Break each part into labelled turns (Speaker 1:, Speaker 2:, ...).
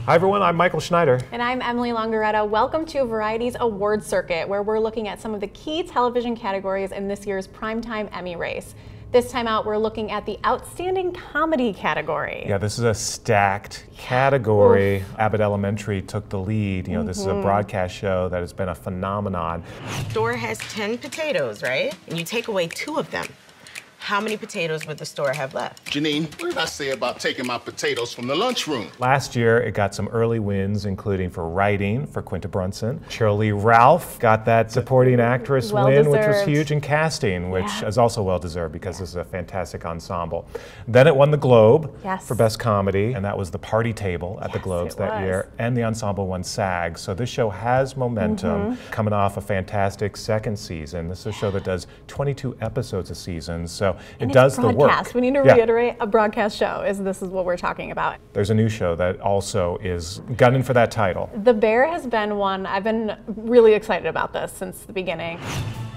Speaker 1: Hi everyone, I'm Michael Schneider.
Speaker 2: And I'm Emily Longeretta. Welcome to Variety's Awards Circuit, where we're looking at some of the key television categories in this year's Primetime Emmy race. This time out, we're looking at the Outstanding Comedy category.
Speaker 1: Yeah, this is a stacked category. Abbott Elementary took the lead. You know, this is a broadcast show that has been a phenomenon.
Speaker 3: The store has 10 potatoes, right? And you take away 2 of them. How many potatoes would the store have left?
Speaker 4: Janine, what did I say about taking my potatoes from the lunchroom?
Speaker 1: Last year, it got some early wins, including for writing for Quinta Brunson. Cheryl Lee Ralph got that supporting actress win, which was huge, in casting, which is also well-deserved because this is a fantastic ensemble. Then it won the Globe for Best Comedy, and that was the party table at the Globes that year, and the ensemble won SAG. So this show has momentum, coming off a fantastic second season. This is a show that does 22 episodes a season, so it does the work.
Speaker 2: We need to reiterate, a broadcast show this is what we're talking about.
Speaker 1: There's a new show that also is gunning for that title.
Speaker 2: The Bear has been one, I've been really excited about this since the beginning.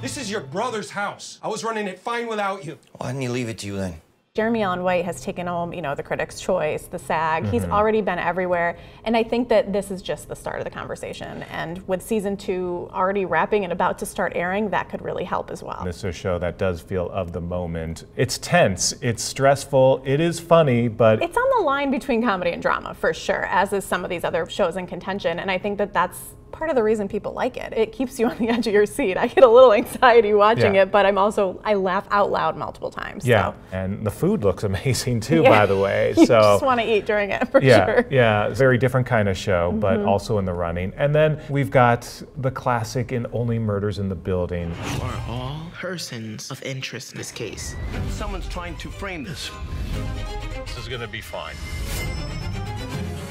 Speaker 5: This is your brother's house. I was running it fine without you.
Speaker 6: Why didn't you leave it to you then?
Speaker 2: Jeremy Allen White has taken home, you know, the Critics' Choice, the SAG. He's already been everywhere, and I think that this is just the start of the conversation. And with season 2 already wrapping and about to start airing, that could really help as well.
Speaker 1: This is a show that does feel of the moment. It's tense, it's stressful, it is funny, but
Speaker 2: it's on the line between comedy and drama for sure, as is some of these other shows in contention. And I think that that's part of the reason people like it. It keeps you on the edge of your seat. I get a little anxiety watching it, but I laugh out loud multiple times.
Speaker 1: Yeah, and the food looks amazing too, by the way.
Speaker 2: You just want to eat during it, for sure.
Speaker 1: Yeah, very different kind of show, but also in the running. And then we've got the classic in Only Murders in the Building.
Speaker 3: You are all persons of interest in this case.
Speaker 7: Someone's trying to frame this. This is gonna be fine.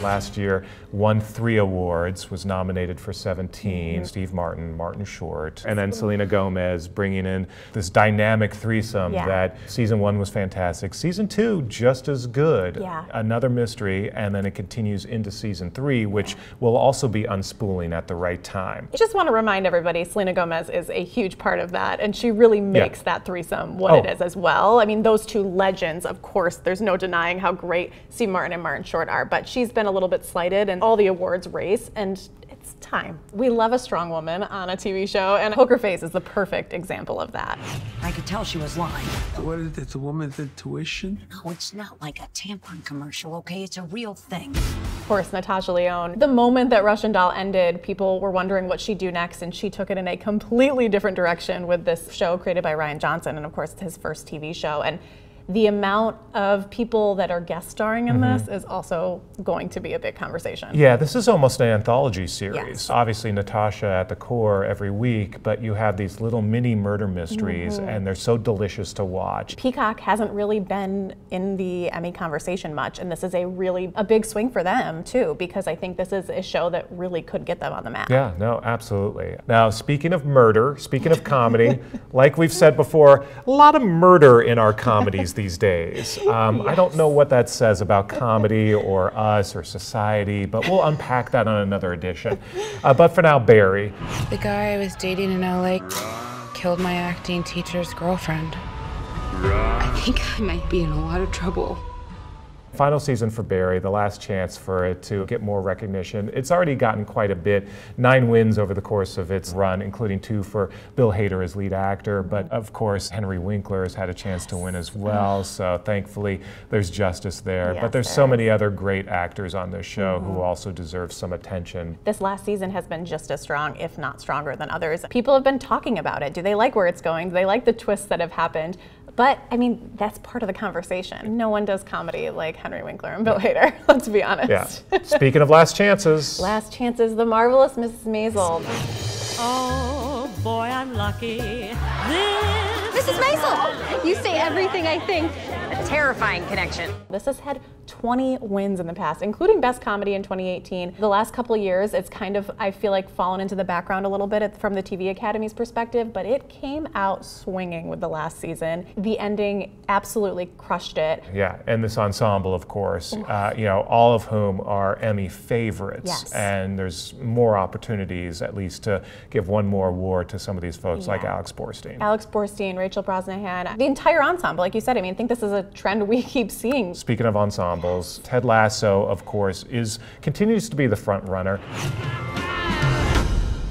Speaker 1: Last year, won 3 awards, was nominated for 17. Steve Martin, Martin Short, and then Selena Gomez bringing in this dynamic threesome that season 1 was fantastic. Season 2, just as good. Another mystery, and then it continues into season 3, which will also be unspooling at the right time.
Speaker 2: I just want to remind everybody, Selena Gomez is a huge part of that, and she really makes that threesome what it is as well. I mean, those 2 legends, of course, there's no denying how great Steve Martin and Martin Short are, but she's been a little bit slighted in all the awards race, and it's time. We love a strong woman on a TV show, and Poker Face is the perfect example of that.
Speaker 8: I could tell she was lying.
Speaker 5: What is it, the woman's intuition?
Speaker 8: No, it's not like a tampon commercial, okay? It's a real thing.
Speaker 2: Of course, Natasha Lyonne. The moment that Russian Doll ended, people were wondering what she'd do next, and she took it in a completely different direction with this show created by Ryan Johnson, and of course, it's his first TV show. And the amount of people that are guest starring in this is also going to be a big conversation.
Speaker 1: Yeah, this is almost an anthology series. Obviously, Natasha at the core every week, but you have these little mini murder mysteries, and they're so delicious to watch.
Speaker 2: Peacock hasn't really been in the Emmy conversation much, and this is a big swing for them too, because I think this is a show that really could get them on the map.
Speaker 1: Yeah, no, absolutely. Now, speaking of murder, speaking of comedy, like we've said before, a lot of murder in our comedies these days. I don't know what that says about comedy or us or society, but we'll unpack that on another edition. But for now, Barry.
Speaker 9: The guy I was dating in LA killed my acting teacher's girlfriend. I think I might be in a lot of trouble.
Speaker 1: Final season for Barry, the last chance for it to get more recognition. It's already gotten quite a bit. 9 wins over the course of its run, including 2 for Bill Hader as lead actor. But of course, Henry Winkler has had a chance to win as well. So thankfully, there's justice there. But there's so many other great actors on this show who also deserve some attention.
Speaker 2: This last season has been just as strong, if not stronger than others. People have been talking about it. Do they like where it's going? Do they like the twists that have happened? But, I mean, that's part of the conversation. No one does comedy like Henry Winkler and Bill Hader, let's be honest.
Speaker 1: Yeah. Speaking of last chances.
Speaker 2: Last chances, The Marvelous Mrs. Maisel.
Speaker 10: Oh, boy, I'm lucky.
Speaker 11: Mrs. Maisel! You say everything I think. A terrifying connection.
Speaker 2: This has had 20 wins in the past, including Best Comedy in 2018. The last couple of years, it's kind of, I feel like, fallen into the background a little bit from the TV Academy's perspective, but it came out swinging with the last season. The ending absolutely crushed it.
Speaker 1: Yeah, and this ensemble, of course, you know, all of whom are Emmy favorites. And there's more opportunities, at least, to give one more award to some of these folks like Alex Borstein.
Speaker 2: Alex Borstein, Rachel Rachel Brosnahan, the entire ensemble, like you said. I mean, I think this is a trend we keep seeing.
Speaker 1: Speaking of ensembles, Ted Lasso, of course, continues to be the front runner.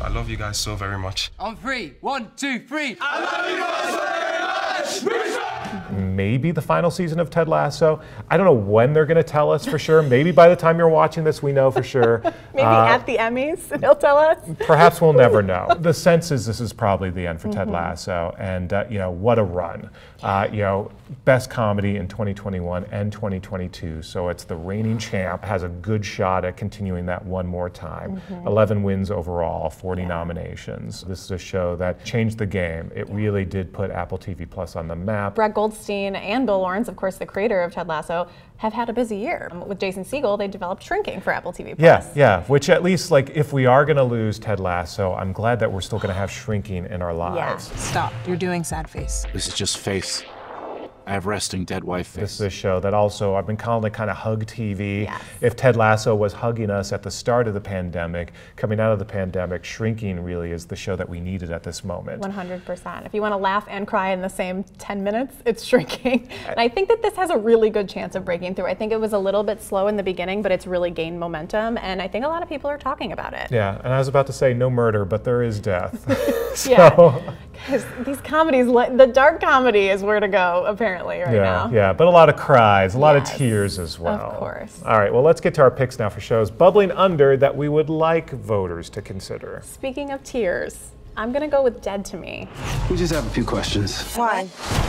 Speaker 5: I love you guys so very much.
Speaker 6: On 3, 1, 2, 3.
Speaker 5: I love you guys so very much!
Speaker 1: Maybe the final season of Ted Lasso. I don't know when they're going to tell us for sure. Maybe by the time you're watching this, we know for sure.
Speaker 2: Maybe at the Emmys, they'll tell us.
Speaker 1: Perhaps we'll never know. The sense is this is probably the end for Ted Lasso, and you know, what a run. You know, best comedy in 2021 and 2022. So it's the reigning champ, has a good shot at continuing that one more time. 11 wins overall, 40 nominations. This is a show that changed the game. It really did put Apple TV Plus on the map.
Speaker 2: Brett Goldstein and Bill Lawrence, of course, the creator of Ted Lasso, have had a busy year. With Jason Segel, they developed Shrinking for Apple TV Plus.
Speaker 1: Yeah, which at least, like, if we are going to lose Ted Lasso, I'm glad that we're still going to have Shrinking in our lives.
Speaker 12: Stop. You're doing sad face.
Speaker 13: This is just face. I have resting dead wife face.
Speaker 1: This is a show that also, I've been calling it kind of hug TV.
Speaker 2: Yes.
Speaker 1: If Ted Lasso was hugging us at the start of the pandemic, coming out of the pandemic, Shrinking really is the show that we needed at this moment.
Speaker 2: 100%. If you want to laugh and cry in the same 10 minutes, it's Shrinking. And I think that this has a really good chance of breaking through. I think it was a little bit slow in the beginning, but it's really gained momentum, and I think a lot of people are talking about it.
Speaker 1: Yeah, and I was about to say no murder, but there is death.
Speaker 2: Yeah, because these comedies, the dark comedy is where to go, apparently. Now.
Speaker 1: Yeah, but a lot of cries, a lot of tears as well.
Speaker 2: Of course.
Speaker 1: All right, well, let's get to our picks now for shows bubbling under that we would like voters to consider.
Speaker 2: Speaking of tears, I'm going to go with Dead to Me.
Speaker 7: We just have a few questions.
Speaker 3: Why?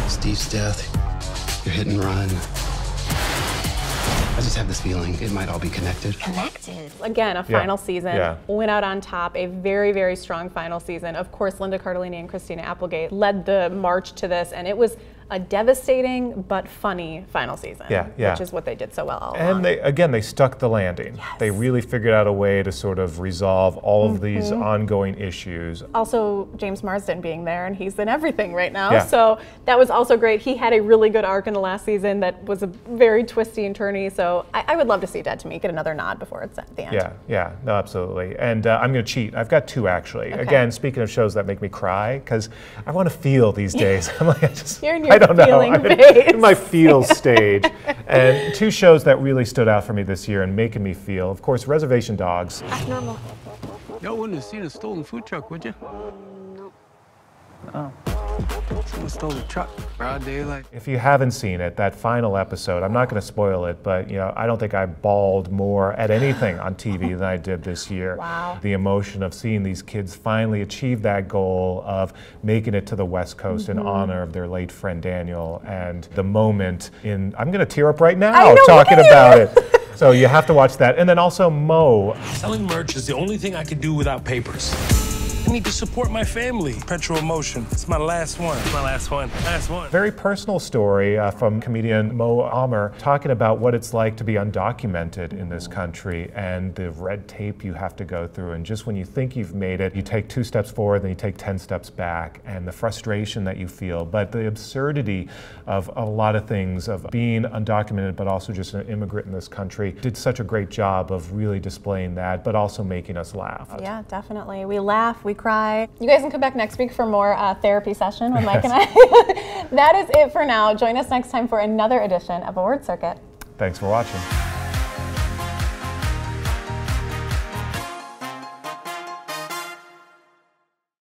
Speaker 7: Steve's death, your hit and run. I just have this feeling it might all be connected.
Speaker 2: Connected. Again, a final season. Went out on top. A very, very strong final season. Of course, Linda Cardellini and Christina Applegate led the march to this, and it was a devastating but funny final season, which is what they did so well all along.
Speaker 1: And they stuck the landing.
Speaker 2: Yes.
Speaker 1: They really figured out a way to sort of resolve all of these ongoing issues.
Speaker 2: Also, James Marsden being there, and he's in everything right now, so that was also great. He had a really good arc in the last season that was a very twisty and turny, so I would love to see Dead to Me get another nod before it's at the end.
Speaker 1: Yeah, no, absolutely. And I'm going to cheat. I've got two, actually. Okay. Again, speaking of shows that make me cry, because I want to feel these days. I'm like, I don't know. I'm in my feel stage. And two shows that really stood out for me this year and making me feel, of course, Reservation Dogs.
Speaker 11: That's normal.
Speaker 6: Y'all wouldn't have seen a stolen food truck, would you?
Speaker 11: No.
Speaker 6: Oh. Someone stole the truck. Broad daylight.
Speaker 1: If you haven't seen it, that final episode, I'm not going to spoil it, but I don't think I bawled more at anything on TV than I did this year.
Speaker 2: Wow.
Speaker 1: The emotion of seeing these kids finally achieve that goal of making it to the West Coast in honor of their late friend Daniel, and the moment I'm going to tear up right now talking about it. So you have to watch that. And then also Mo.
Speaker 14: Selling merch is the only thing I can do without papers. I need to support my family. Petrol Emotion. It's my last one. My last one. Last one.
Speaker 1: Very personal story from comedian Mo Amer talking about what it's like to be undocumented in this country and the red tape you have to go through. And just when you think you've made it, you take 2 steps forward, then you take 10 steps back, and the frustration that you feel, but the absurdity of a lot of things, of being undocumented, but also just an immigrant in this country. Did such a great job of really displaying that, but also making us laugh.
Speaker 2: Yeah, definitely. We laugh, we cry. You guys can come back next week for more therapy session with Mike and I. That is it for now. Join us next time for another edition of A Word Circuit.
Speaker 1: Thanks for watching.